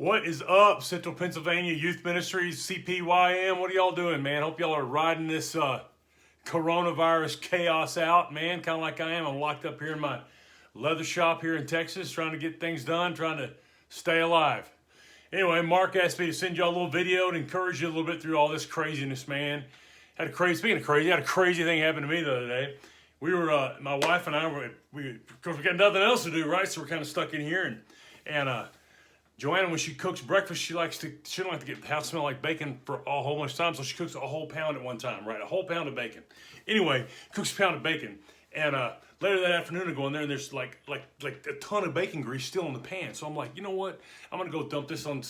What is up, Central Pennsylvania Youth Ministries, CPYM? What are y'all doing, man? Hope y'all are riding this coronavirus chaos out, man. Kind of like I am. I'm locked up here in my leather shop here in Texas, trying to get things done, trying to stay alive. Anyway, Mark asked me to send y'all a little video to encourage you a little bit through all this craziness, man. Speaking of crazy, had a crazy thing happen to me the other day. We were, my wife and I, of course, we got nothing else to do, right? So we're kind of stuck in here, and Joanna, when she cooks breakfast, she don't like to get the house smell like bacon for a whole bunch of time, so she cooks a whole pound at one time, right? A whole pound of bacon. Anyway, cooks a pound of bacon, and later that afternoon I go in there and there's like a ton of bacon grease still in the pan. So I'm like, you know what? I'm gonna go dump this on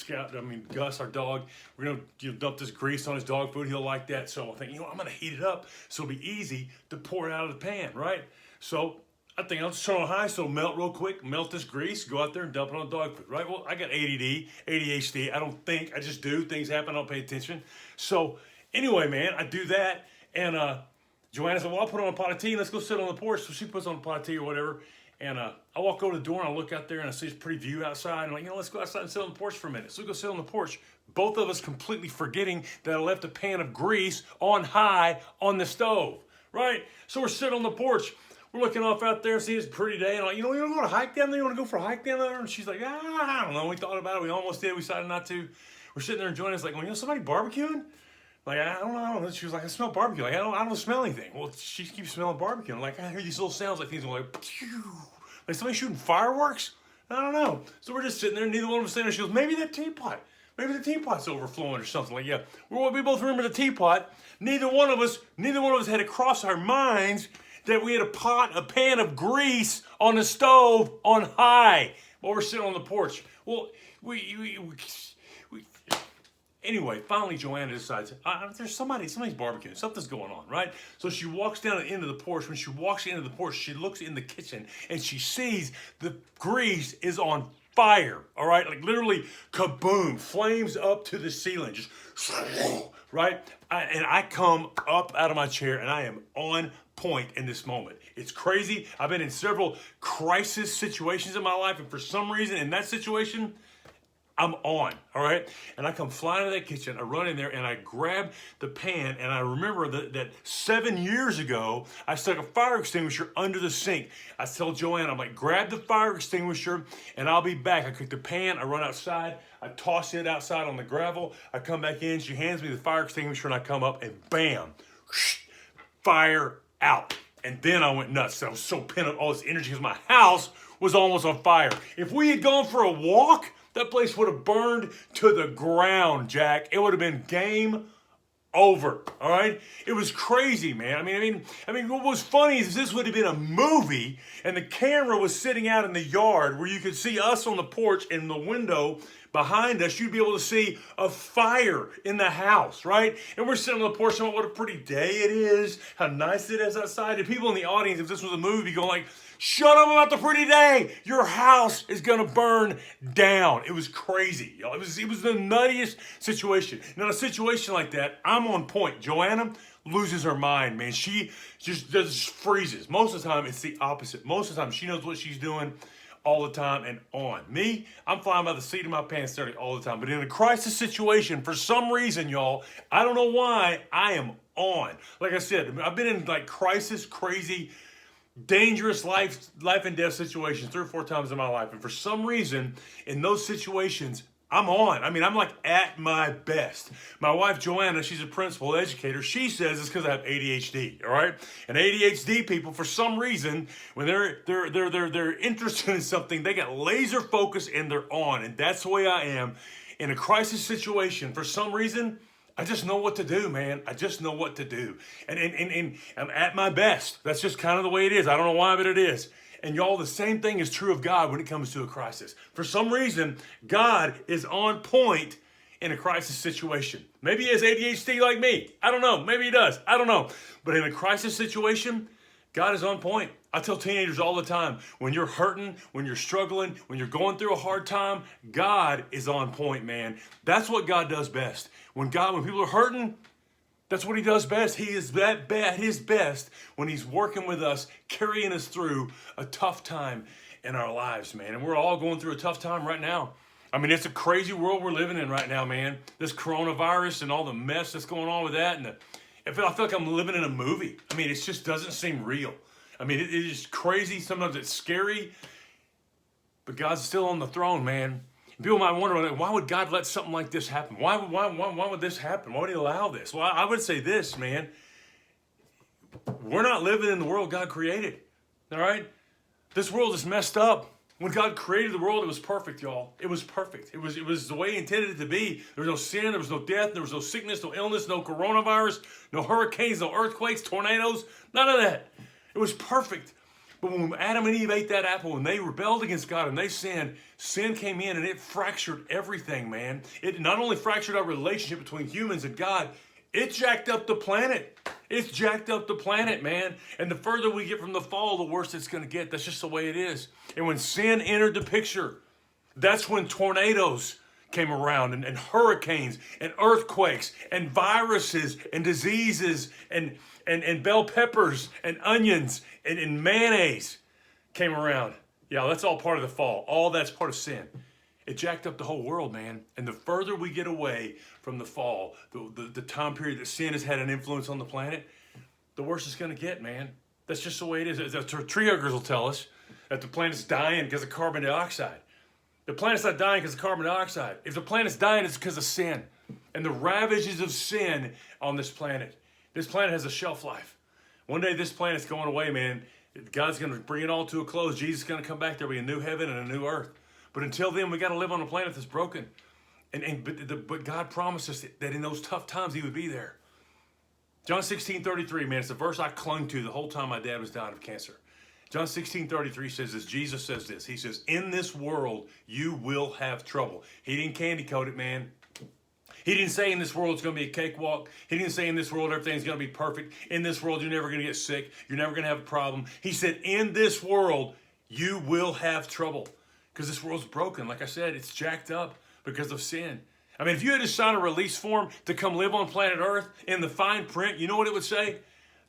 Gus, our dog. We're gonna dump this grease on his dog food. He'll like that. So I think, I'm gonna heat it up so it'll be easy to pour it out of the pan, right? So I think I'll just turn on high so it'll melt real quick, melt this grease, go out there and dump it on dog food, right? Well, I got ADHD. I just do. Things happen, I don't pay attention. So anyway, man, I do that, and Joanna said, well, I'll put on a pot of tea and let's go sit on the porch. So she puts on a pot of tea or whatever, and I walk over to the door and I look out there and I see this pretty view outside. And I'm like, let's go outside and sit on the porch for a minute. So we go sit on the porch, both of us completely forgetting that I left a pan of grease on high on the stove, right? So we're sitting on the porch. We're looking off out there and see this pretty day. And I'm like, you want to go on a hike down there? You want to go for a hike down there? And she's like, I don't know. We thought about it. We almost did. We decided not to. We're sitting there enjoying it. It's like, somebody barbecuing? Like, I don't know. She was like, I smell barbecue. Like, I don't smell anything. Well, she keeps smelling barbecue. I'm like, I hear these little sounds like things are like, pew. Like somebody shooting fireworks? I don't know. So we're just sitting there. Neither one of us saying, she goes, maybe the teapot's overflowing or something. Like, yeah. We both remember the teapot. Neither one of us had it cross our minds that we had a pan of grease on the stove on high while we're sitting on the porch. Well, anyway, finally Joanna decides, there's somebody's barbecuing. Something's going on, right? So she walks down to the end of the porch. When she walks into the porch, she looks in the kitchen and she sees the grease is on fire, all right? Like literally kaboom, flames up to the ceiling, just right? And I come up out of my chair and I am on point in this moment. It's crazy. I've been in several crisis situations in my life, and for some reason in that situation, I'm on, all right? And I come flying to that kitchen, I run in there, and I grab the pan, and I remember that 7 years ago, I stuck a fire extinguisher under the sink. I tell Joanne, I'm like, grab the fire extinguisher, and I'll be back. I cook the pan, I run outside, I toss it outside on the gravel, I come back in, she hands me the fire extinguisher, and I come up, and bam, fire out. And then I went nuts. I was so pent up all this energy because my house was almost on fire. If we had gone for a walk, that place would have burned to the ground, Jack. It would have been game over, all right? It was crazy, man. I mean, what was funny is this would have been a movie, and the camera was sitting out in the yard where you could see us on the porch and the window behind us. You'd be able to see a fire in the house, right? And we're sitting on the porch saying, what a pretty day it is, how nice it is outside. And people in the audience, if this was a movie, going like, shut up about the pretty day. Your house is going to burn down. It was crazy, y'all. It was the nuttiest situation. Now, in a situation like that, I'm on point. Joanna loses her mind, man. She just freezes. Most of the time, it's the opposite. Most of the time, she knows what she's doing all the time and on. Me, I'm flying by the seat of my pants dirty all the time. But in a crisis situation, for some reason, y'all, I don't know why, I am on. Like I said, I've been in like crisis, crazy, dangerous life and death situations 3 or 4 times in my life. And for some reason, in those situations, I'm on. I mean, I'm like at my best. My wife, Joanna, she's a principal educator. She says it's because I have ADHD, all right? And ADHD people, for some reason, when they're interested in something, they get laser focus and they're on. And that's the way I am. In a crisis situation, for some reason, I just know what to do, man. I just know what to do. And I'm at my best. That's just kind of the way it is. I don't know why, but it is. And y'all, the same thing is true of God when it comes to a crisis. For some reason, God is on point in a crisis situation. Maybe he has ADHD like me. I don't know. Maybe he does. I don't know. But in a crisis situation, God is on point. I tell teenagers all the time, when you're hurting, when you're struggling, when you're going through a hard time, God is on point, man. That's what God does best. When people are hurting, that's what he does best. He is his best when he's working with us, carrying us through a tough time in our lives, man. And we're all going through a tough time right now. I mean, it's a crazy world we're living in right now, man. This coronavirus and all the mess that's going on with that. And I feel like I'm living in a movie. I mean, it just doesn't seem real. I mean, it is crazy. Sometimes it's scary. But God's still on the throne, man. People might wonder, why would God let something like this happen? Why would this happen? Why would he allow this? Well, I would say this, man. We're not living in the world God created. All right? This world is messed up. When God created the world, it was perfect, y'all. It was perfect. It was the way he intended it to be. There was no sin, there was no death, there was no sickness, no illness, no coronavirus, no hurricanes, no earthquakes, tornadoes, none of that. It was perfect. But when Adam and Eve ate that apple and they rebelled against God and they sinned, sin came in and it fractured everything, man. It not only fractured our relationship between humans and God, it jacked up the planet. It's jacked up the planet, man. And the further we get from the fall, the worse it's going to get. That's just the way it is. And when sin entered the picture, that's when tornadoes came around and hurricanes and earthquakes and viruses and diseases and bell peppers and onions and mayonnaise came around. Yeah, that's all part of the fall. All that's part of sin. It jacked up the whole world, man. And the further we get away from the fall, the time period that sin has had an influence on the planet, the worse it's going to get, man. That's just the way it is. The tree huggers will tell us that the planet's dying because of carbon dioxide. The planet's not dying because of carbon dioxide. If the planet's dying, it's because of sin and the ravages of sin on this planet. This planet has a shelf life. One day this planet's going away, man. God's going to bring it all to a close. Jesus is going to come back. There'll be a new heaven and a new earth. But until then, we got to live on a planet that's broken. But God promised us that in those tough times, he would be there. John 16:33, man, it's the verse I clung to the whole time my dad was dying of cancer. John 16:33 says this. Jesus says this. He says, in this world, you will have trouble. He didn't candy coat it, man. He didn't say in this world it's going to be a cakewalk. He didn't say in this world everything's going to be perfect. In this world, you're never going to get sick. You're never going to have a problem. He said, in this world, you will have trouble. Because this world's broken. Like I said, it's jacked up because of sin. I mean, if you had to sign a release form to come live on planet Earth in the fine print, you know what it would say?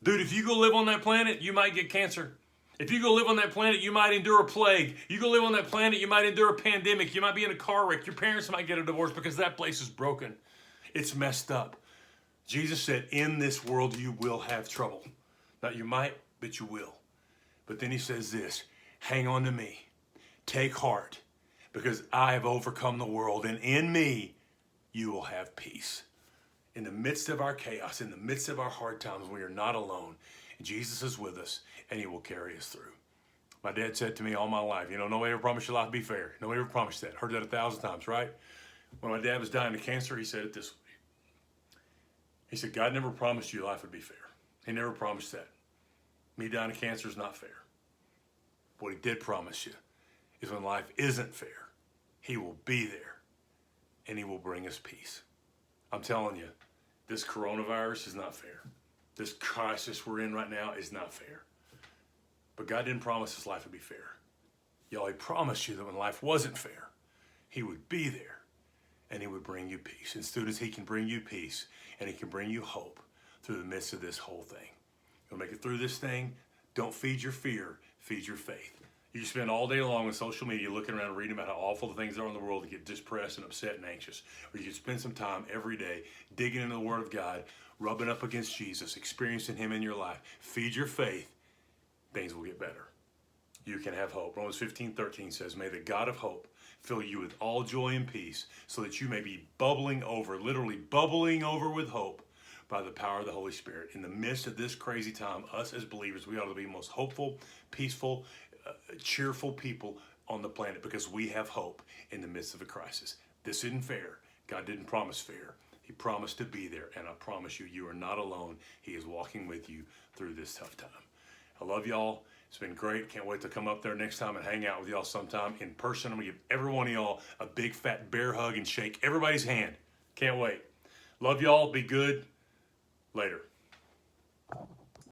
Dude, if you go live on that planet, you might get cancer. If you go live on that planet, you might endure a plague. You go live on that planet, you might endure a pandemic. You might be in a car wreck. Your parents might get a divorce because that place is broken. It's messed up. Jesus said, in this world you will have trouble. Not you might, but you will. But then he says this, hang on to me. Take heart, because I have overcome the world, and in me you will have peace. In the midst of our chaos, in the midst of our hard times, we are not alone. Jesus is with us, and he will carry us through. My dad said to me all my life, nobody ever promised your life to be fair. Nobody ever promised that. Heard that 1,000 times, right? When my dad was dying of cancer, he said it this way. He said, God never promised you life would be fair. He never promised that. Me dying of cancer is not fair. What he did promise you is when life isn't fair, he will be there and he will bring us peace. I'm telling you, this coronavirus is not fair. This crisis we're in right now is not fair. But God didn't promise his life would be fair. Y'all, he promised you that when life wasn't fair, he would be there and he would bring you peace. And students, he can bring you peace and he can bring you hope through the midst of this whole thing. You'll make it through this thing. Don't feed your fear, feed your faith. You spend all day long on social media looking around and reading about how awful the things are in the world and get depressed and upset and anxious. Or you can spend some time every day digging into the Word of God, rubbing up against Jesus, experiencing him in your life. Feed your faith. Things will get better. You can have hope. Romans 15:13 says, may the God of hope fill you with all joy and peace so that you may be bubbling over, literally bubbling over with hope by the power of the Holy Spirit. In the midst of this crazy time, us as believers, we ought to be the most hopeful, peaceful, cheerful people on the planet because we have hope in the midst of a crisis. This isn't fair. God didn't promise fair. He promised to be there, and I promise you, you are not alone. He is walking with you through this tough time. I love y'all. It's been great. Can't wait to come up there next time and hang out with y'all sometime in person. I'm going to give every one of y'all a big fat bear hug and shake everybody's hand. Can't wait. Love y'all. Be good. Later.